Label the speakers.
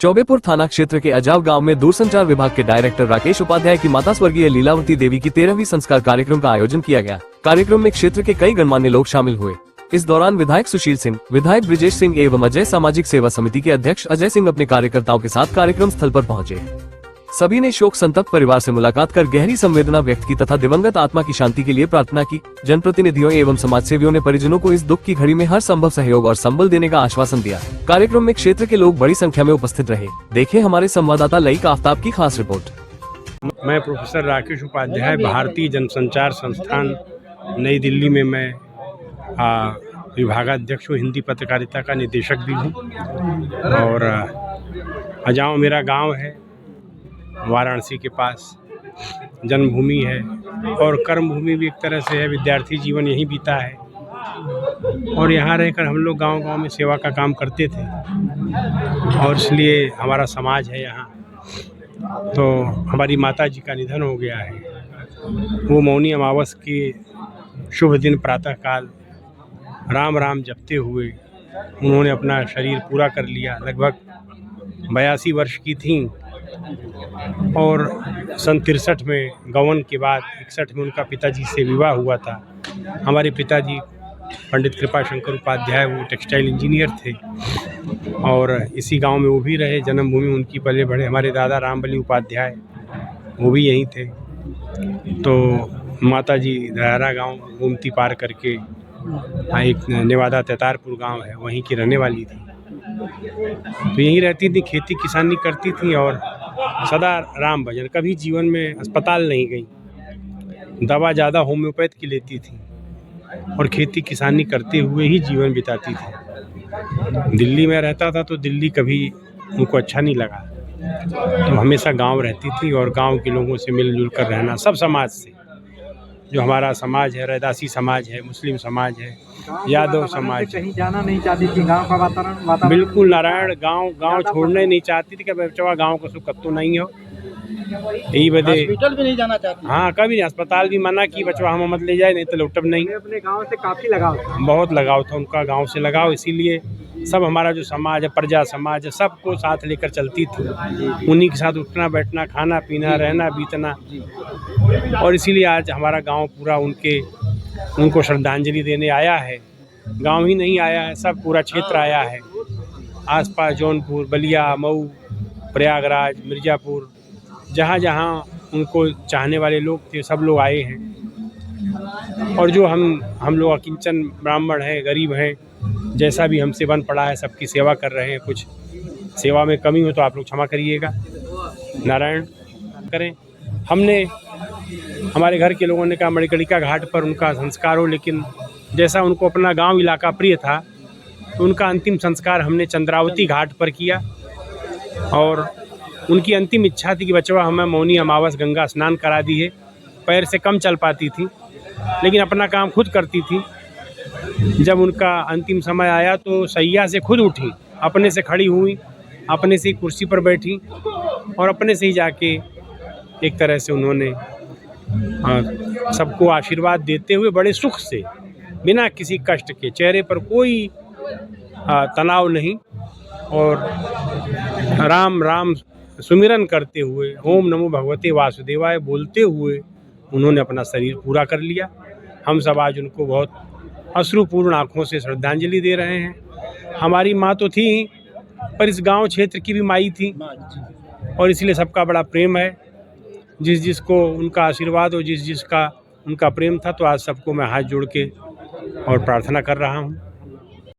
Speaker 1: चौबेपुर थाना क्षेत्र के अजाव गांव में दूरसंचार विभाग के डायरेक्टर राकेश उपाध्याय की माता स्वर्गीय लीलावती देवी की 13वीं संस्कार कार्यक्रम का आयोजन किया गया। कार्यक्रम में क्षेत्र के कई गणमान्य लोग शामिल हुए। इस दौरान विधायक सुशील सिंह, विधायक ब्रिजेश सिंह एवं अजय सामाजिक सेवा समिति के अध्यक्ष अजय सिंह अपने कार्यकर्ताओं के साथ कार्यक्रम स्थल पर पहुंचे। सभी ने शोक संतप्त परिवार से मुलाकात कर गहरी संवेदना व्यक्त की तथा दिवंगत आत्मा की शांति के लिए प्रार्थना की। जनप्रतिनिधियों एवं समाजसेवियों ने परिजनों को इस दुख की घड़ी में हर संभव सहयोग और संबल देने का आश्वासन दिया। कार्यक्रम में क्षेत्र के लोग बड़ी संख्या में उपस्थित रहे। देखें हमारे संवाददाता लईक आफ्ताब की खास रिपोर्ट।
Speaker 2: मैं प्रोफेसर राकेश उपाध्याय, भारतीय जनसंचार संस्थान नई दिल्ली में मैं विभागाध्यक्ष हूँ, हिंदी पत्रकारिता का निदेशक भी हूँ। और अजाव मेरा गांव है, वाराणसी के पास जन्मभूमि है और कर्मभूमि भी एक तरह से है। विद्यार्थी जीवन यहीं बीता है और यहाँ रहकर हम लोग गांव-गांव में सेवा का काम करते थे और इसलिए हमारा समाज है यहाँ। तो हमारी माता जी का निधन हो गया है। वो मौनी अमावस के शुभ दिन प्रातःकाल राम राम जपते हुए उन्होंने अपना शरीर पूरा कर लिया। लगभग 82 वर्ष की थीं और सन 63 में गवन के बाद 61 में उनका पिताजी से विवाह हुआ था। हमारे पिताजी पंडित कृपाशंकर उपाध्याय, वो टेक्सटाइल इंजीनियर थे और इसी गांव में वो भी रहे। जन्मभूमि उनकी पले बढ़े। हमारे दादा रामबली उपाध्याय वो भी यहीं थे। तो माता जी दयारा गांव गोमती पार करके एक नेवादा तेतारपुर गांव है, वहीं की रहने वाली थी। तो यहीं रहती थी, खेती किसानी करती थी और सदा राम भजन। कभी जीवन में अस्पताल नहीं गई। दवा ज़्यादा होम्योपैथ की लेती थी और खेती किसानी करते हुए ही जीवन बिताती थी। दिल्ली में रहता था तो दिल्ली कभी उनको अच्छा नहीं लगा, तो हमेशा गांव रहती थी और गांव के लोगों से मिलजुल कर रहना। सब समाज से, जो हमारा समाज है, रैदासी समाज है, मुस्लिम समाज है, यादव समाज,
Speaker 3: कहीं जाना नहीं चाहती थी। गांव का वातावरण
Speaker 2: बिल्कुल नारायण गांव छोड़ने नहीं चाहती थी कि बच्चा गांव का सुख तो नहीं हो। यही वजह,
Speaker 3: हॉस्पिटल भी नहीं जाना चाहती।
Speaker 2: हाँ, कभी नहीं। अस्पताल भी मना की, बचवा हम मत ले जाए, नहीं तो लौटब नहीं।
Speaker 3: अपने गांव से काफी लगाव था।
Speaker 2: बहुत लगाव था उनका, गांव से लगाव। इसीलिए सब हमारा जो समाज है, प्रजा समाज है, सबको साथ लेकर चलती थी। उन्हीं के साथ उठना बैठना, खाना पीना, रहना बीतना। और इसीलिए आज हमारा गांव पूरा उनको श्रद्धांजलि देने आया है। गांव ही नहीं आया है, सब पूरा क्षेत्र आया है। आसपास जौनपुर, बलिया, मऊ, प्रयागराज, मिर्ज़ापुर, जहाँ जहाँ उनको चाहने वाले लोग थे, सब लोग आए हैं। और जो हम लोग अकिंचन ब्राह्मण हैं, गरीब हैं, जैसा भी हमसे बन पड़ा है, सबकी सेवा कर रहे हैं। कुछ सेवा में कमी हो तो आप लोग क्षमा करिएगा, नारायण करें। हमारे घर के लोगों ने कहा मणिकर्णिका घाट पर उनका संस्कार हो, लेकिन जैसा उनको अपना गांव इलाका प्रिय था तो उनका अंतिम संस्कार हमने चंद्रावती घाट पर किया। और उनकी अंतिम इच्छा थी कि बचवा हमें मौनी अमावस गंगा स्नान करा दी है। पैर से कम चल पाती थी लेकिन अपना काम खुद करती थी। जब उनका अंतिम समय आया तो सैया से खुद उठी, अपने से खड़ी हुई, अपने से ही कुर्सी पर बैठी और अपने से ही जाके एक तरह से उन्होंने सबको आशीर्वाद देते हुए बड़े सुख से, बिना किसी कष्ट के, चेहरे पर कोई तनाव नहीं, और राम राम सुमिरन करते हुए, ओम नमो भगवते वासुदेवाय बोलते हुए उन्होंने अपना शरीर पूरा कर लिया। हम सब आज उनको बहुत अश्रुपूर्ण आँखों से श्रद्धांजलि दे रहे हैं। हमारी माँ तो थी ही, पर इस गांव क्षेत्र की भी माई थी और इसलिए सबका बड़ा प्रेम है। जिस जिसको उनका आशीर्वाद और जिस जिसका उनका प्रेम था, तो आज सबको मैं हाथ जोड़ के और प्रार्थना कर रहा हूँ।